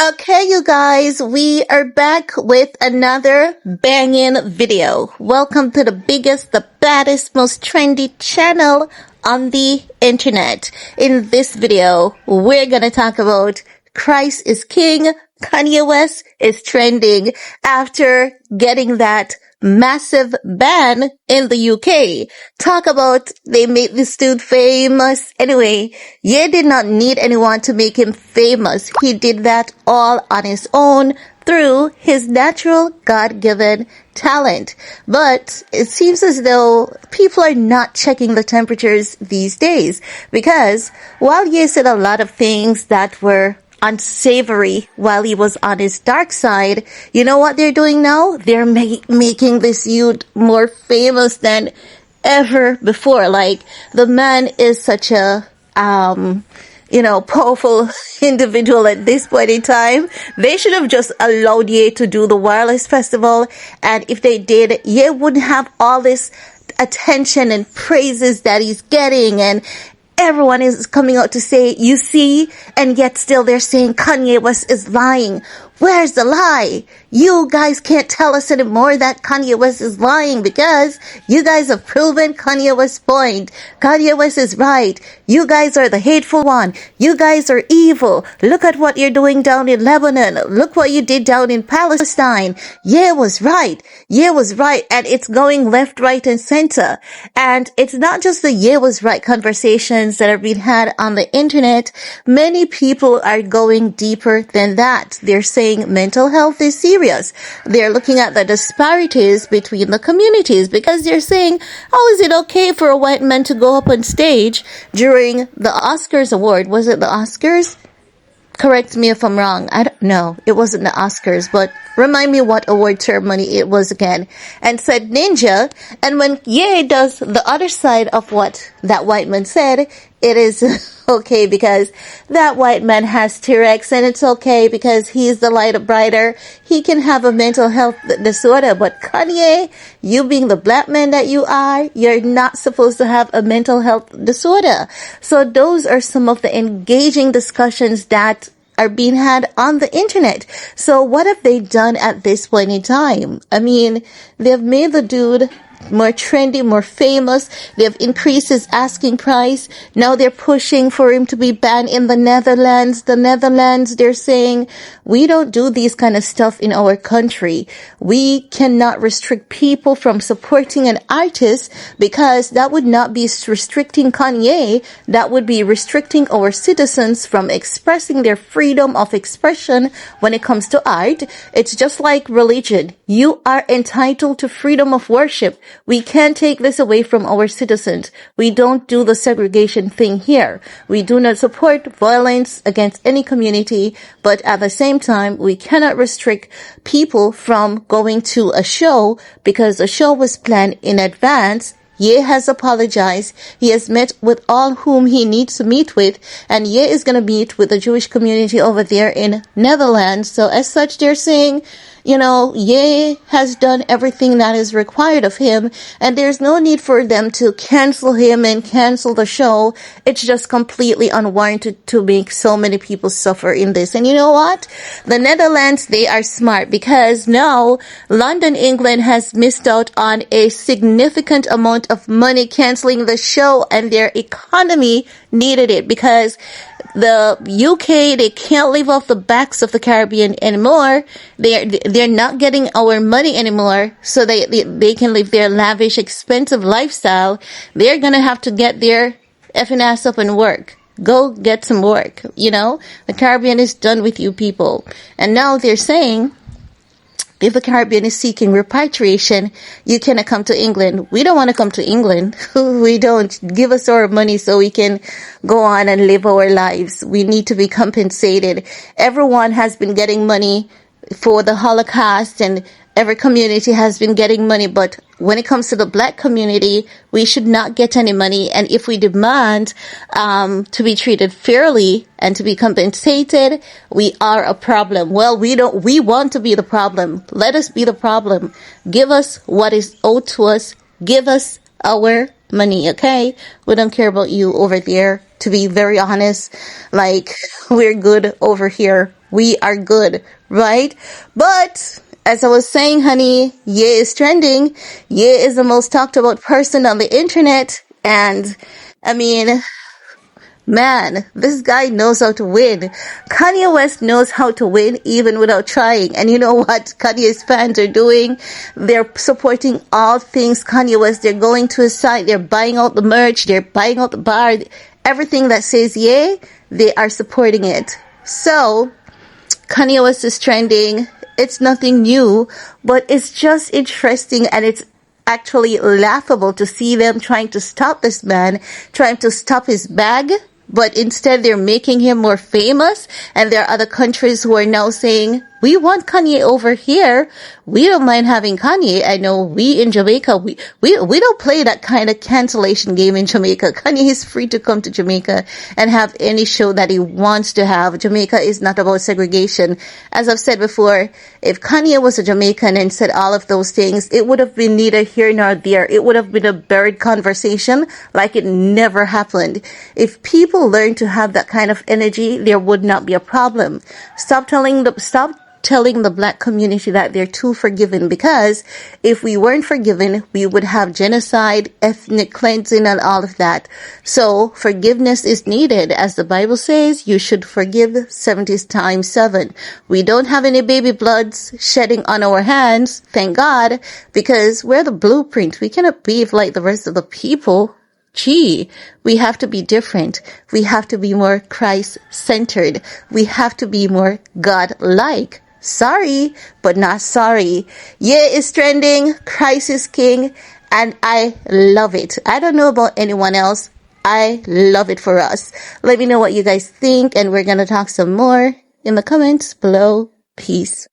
Okay, you guys, we are back with another banging video. Welcome to the biggest, the baddest, most trendy channel on the internet. In this video, we're gonna talk about Christ is King. Kanye West is trending after getting that massive ban in the UK. Talk about they made this dude famous. Anyway, Ye did not need anyone to make him famous. He did that all on his own through his natural God-given talent. But it seems as though people are not checking the temperatures these days, because while Ye said a lot of things that were unsavory while he was on his dark side, you know what they're doing now? They're making this youth more famous than ever before. Like, the man is such a powerful individual at this point in time. They should have just allowed Ye to do the wireless festival, and if they did, Ye wouldn't have all this attention and praises that he's getting, and everyone is coming out to say, you see, and yet still they're saying Kanye West is lying. Where's the lie? You guys can't tell us anymore that Kanye West is lying, because you guys have proven Kanye West's point. Kanye West is right. You guys are the hateful one. You guys are evil. Look at what you're doing down in Lebanon. Look what you did down in Palestine. Ye was right. Ye was right. And it's going left, right, and center. And it's not just the Ye was right conversations that are being had on the internet. Many people are going deeper than that. They're saying mental health is serious. They're looking at the disparities between the communities, because they're saying, how is it okay for a white man to go up on stage during the Oscars award? Was it the Oscars? Correct me if I'm wrong. I don't know. It wasn't the Oscars, but remind me what award ceremony it was again. And said ninja. And when Ye does the other side of what that white man said, it is okay because that white man has T-Rex, and it's okay because he's the lighter brighter. He can have a mental health disorder. But Kanye, you being the black man that you are, you're not supposed to have a mental health disorder. So those are some of the engaging discussions that are being had on the internet. So what have they done at this point in time? I mean, they've made the dude more trendy, more famous. They've increased his asking price. Now they're pushing for him to be banned in the Netherlands. The Netherlands, they're saying, we don't do these kind of stuff in our country. We cannot restrict people from supporting an artist, because that would not be restricting Kanye. That would be restricting our citizens from expressing their freedom of expression when it comes to art. It's just like religion. You are entitled to freedom of worship. We can't take this away from our citizens. We don't do the segregation thing here. We do not support violence against any community, but at the same time, we cannot restrict people from going to a show because a show was planned in advance. Ye has apologized. He has met with all whom he needs to meet with, and Ye is going to meet with the Jewish community over there in Netherlands. So as such, they're saying, Ye has done everything that is required of him, and there's no need for them to cancel him and cancel the show. It's just completely unwarranted to make so many people suffer in this. And you know what? The Netherlands, they are smart, because now London, England has missed out on a significant amount of money canceling the show, and their economy needed it, because the UK, they can't live off the backs of the Caribbean anymore. They're not getting our money anymore, so they can live their lavish, expensive lifestyle. They're gonna have to get their effing ass up and work. Go get some work, The Caribbean is done with you people. And now they're saying, if the Caribbean is seeking repatriation, you cannot come to England. We don't want to come to England. We don't. Give us our money so we can go on and live our lives. We need to be compensated. Everyone has been getting money for the Holocaust, and every community has been getting money, but when it comes to the black community, we should not get any money. And if we demand to be treated fairly and to be compensated, we are a problem. Well, we want to be the problem. Let us be the problem. Give us what is owed to us. Give us our money, okay? We don't care about you over there. To be very honest, like, we're good over here We are good, right? But as I was saying, honey, Ye is trending. Ye is the most talked about person on the internet. And I mean, man, this guy knows how to win. Kanye West knows how to win even without trying. And you know what Kanye's fans are doing? They're supporting all things Kanye West. They're going to his site. They're buying out the merch. They're buying out the bar. Everything that says yay, they are supporting it. So, Kanye West is trending. It's nothing new, but it's just interesting, and it's actually laughable to see them trying to stop this man, trying to stop his bag, but instead they're making him more famous. And there are other countries who are now saying, we want Kanye over here. We don't mind having Kanye. I know we in Jamaica, we don't play that kind of cancellation game in Jamaica. Kanye is free to come to Jamaica and have any show that he wants to have. Jamaica is not about segregation. As I've said before, if Kanye was a Jamaican and said all of those things, it would have been neither here nor there. It would have been a buried conversation like it never happened. If people learn to have that kind of energy, there would not be a problem. Stop telling the black community that they're too forgiving, because if we weren't forgiven, we would have genocide, ethnic cleansing, and all of that. So forgiveness is needed. As the Bible says, you should forgive 70 times 7. We don't have any baby bloods shedding on our hands, thank God, because we're the blueprint. We cannot be like the rest of the people. Gee, we have to be different. We have to be more Christ-centered. We have to be more God-like. Sorry, but not sorry. Yeah, it's trending. Christ is king. And I love it. I don't know about anyone else. I love it for us. Let me know what you guys think. And we're going to talk some more in the comments below. Peace.